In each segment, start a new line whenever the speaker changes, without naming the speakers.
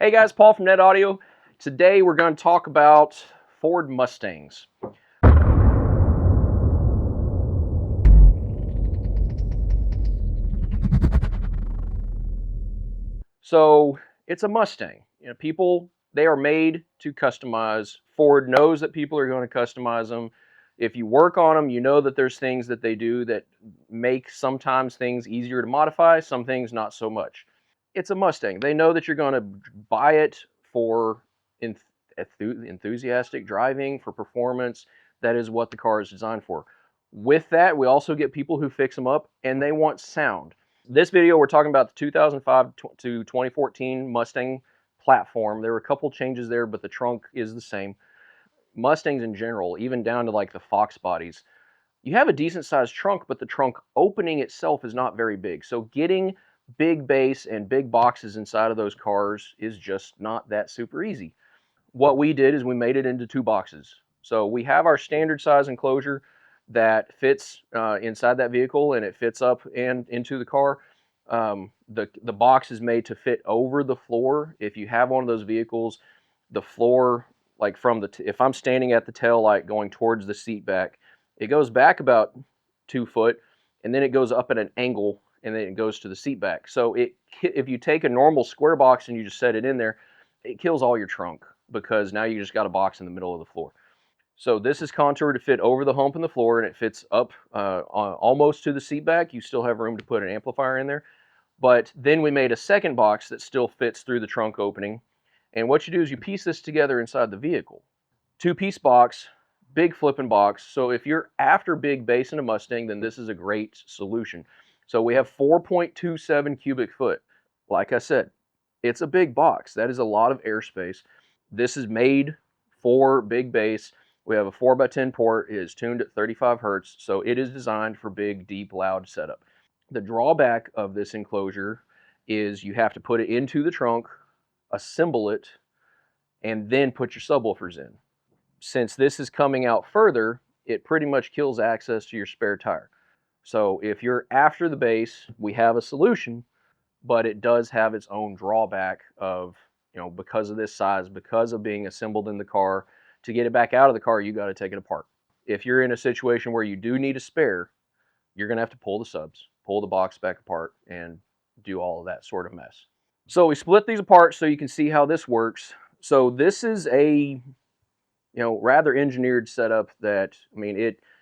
Hey guys, Paul from Net Audio. Today we're going to talk about Ford Mustangs. So it's a Mustang. People, they are made to customize. Ford knows that people are going to customize them. If you work on them, you know that there's things that they do that make sometimes things easier to modify, some things not so much. It's a Mustang. They know that you're going to buy it for enthusiastic driving, for performance. That is what the car is designed for. With that, we also get people who fix them up and they want sound. This video, we're talking about the 2005 to 2014 Mustang platform. There were a couple changes there, but the trunk is the same. Mustangs in general, even down to like the Fox bodies, you have a decent sized trunk, but the trunk opening itself is not very big. So getting big bass and big boxes inside of those cars is just not that super easy. What we did is we made it into two boxes. So we have our standard size enclosure that fits inside that vehicle, and it fits up and into the car. The box is made to fit over the floor. If you have one of those vehicles, the floor, like from if I'm standing at the tail light going towards the seat back, it goes back about 2 foot, and then it goes up at an angle, and then it goes to the seat back. So if you take a normal square box and you just set it in there, it kills all your trunk because now you just got a box in the middle of the floor. So this is contoured to fit over the hump in the floor, and it fits up almost to the seat back. You still have room to put an amplifier in there. But then we made a second box that still fits through the trunk opening. And what you do is you piece this together inside the vehicle. Two-piece box, big flipping box. So if you're after big bass in a Mustang, then this is a great solution. So we have 4.27 cubic foot. Like I said, it's a big box. That is a lot of airspace. This is made for big bass. We have a 4x10 port. It is tuned at 35 hertz, so it is designed for big, deep, loud setup. The drawback of this enclosure is you have to put it into the trunk, assemble it, and then put your subwoofers in. Since this is coming out further, it pretty much kills access to your spare tire. So if you're after the bass, we have a solution, but it does have its own drawback of, because of this size, because of being assembled in the car, to get it back out of the car, you got to take it apart. If you're in a situation where you do need a spare, you're going to have to pull the subs, pull the box back apart, and do all of that sort of mess. So we split these apart so you can see how this works. So this is a rather engineered setup that,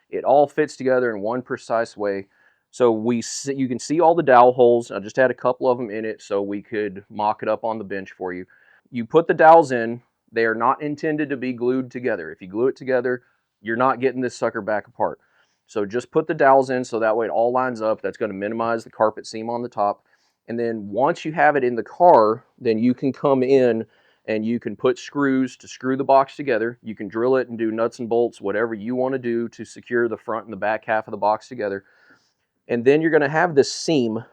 it all fits together in one precise way. So you can see all the dowel holes. I just had a couple of them in it so we could mock it up on the bench for you. You put the dowels in. They are not intended to be glued together. If you glue it together, you're not getting this sucker back apart. So just put the dowels in so that way it all lines up. That's going to minimize the carpet seam on the top. And then once you have it in the car, then you can come in and you can put screws to screw the box together. You can drill it and do nuts and bolts, whatever you want to do to secure the front and the back half of the box together. And then you're going to have this seam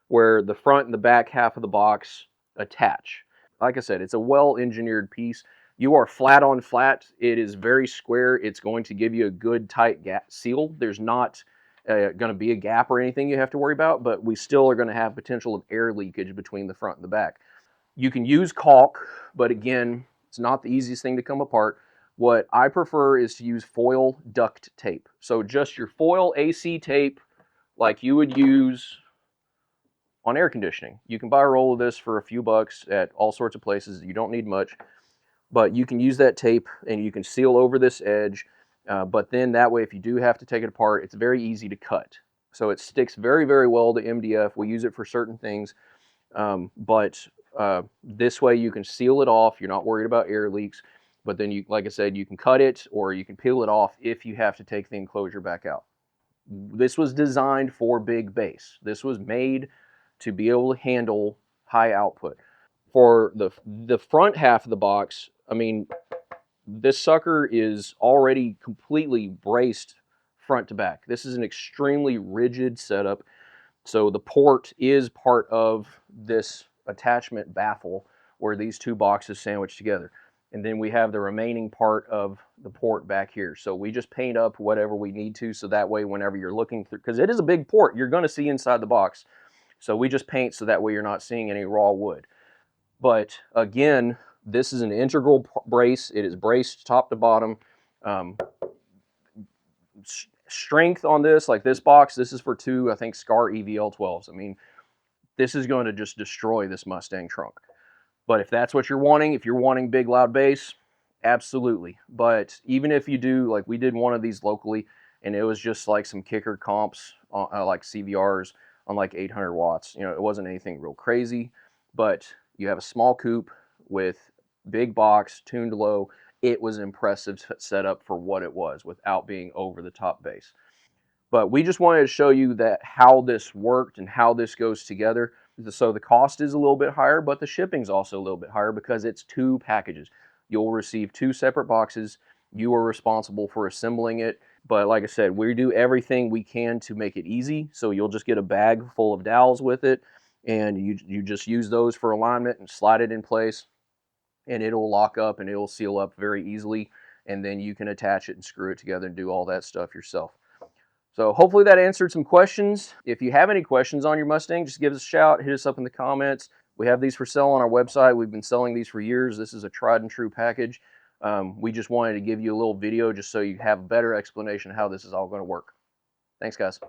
where the front and the back half of the box attach. Like I said, it's a well-engineered piece. You are flat on flat. It is very square. It's going to give you a good tight seal. There's not going to be a gap or anything you have to worry about, but we still are going to have potential of air leakage between the front and the back. You can use caulk, but again, it's not the easiest thing to come apart. What I prefer is to use foil duct tape. So just your foil AC tape like you would use on air conditioning. You can buy a roll of this for a few bucks at all sorts of places. You don't need much, but you can use that tape and you can seal over this edge. But then that way, if you do have to take it apart, it's very easy to cut. So it sticks very, very well to MDF. We use it for certain things, but this way you can seal it off. You're not worried about air leaks. But then, like I said, you can cut it or you can peel it off if you have to take the enclosure back out. This was designed for big bass. This was made to be able to handle high output. For the front half of the box, this sucker is already completely braced front to back. This is an extremely rigid setup. So the port is part of this attachment baffle where these two boxes sandwich together. And then we have the remaining part of the port back here. So we just paint up whatever we need to, so that way whenever you're looking through, because it is a big port, you're going to see inside the box. So we just paint so that way you're not seeing any raw wood. But again, this is an integral brace. It is braced top to bottom. Um, Strength on this, like this box, this is for two, I think, Scar EVL12s. I mean, this is going to just destroy this Mustang trunk. But if that's what you're wanting, if you're wanting big loud bass, absolutely. But even if you do, like we did one of these locally, and it was just like some kicker comps, like CVRs on like 800 watts. You know, it wasn't anything real crazy, but you have a small coupe with big box, tuned low. It was impressive setup for what it was without being over the top bass. But we just wanted to show you that how this worked and how this goes together. So the cost is a little bit higher, but the shipping's also a little bit higher because it's two packages. You'll receive two separate boxes. You are responsible for assembling it. But like I said, we do everything we can to make it easy. So you'll just get a bag full of dowels with it, and you just use those for alignment and slide it in place, and it'll lock up and it'll seal up very easily. And then you can attach it and screw it together and do all that stuff yourself. So hopefully that answered some questions. If you have any questions on your Mustang, just give us a shout, hit us up in the comments. We have these for sale on our website. We've been selling these for years. This is a tried and true package. We just wanted to give you a little video just so you have a better explanation of how this is all going to work. Thanks, guys.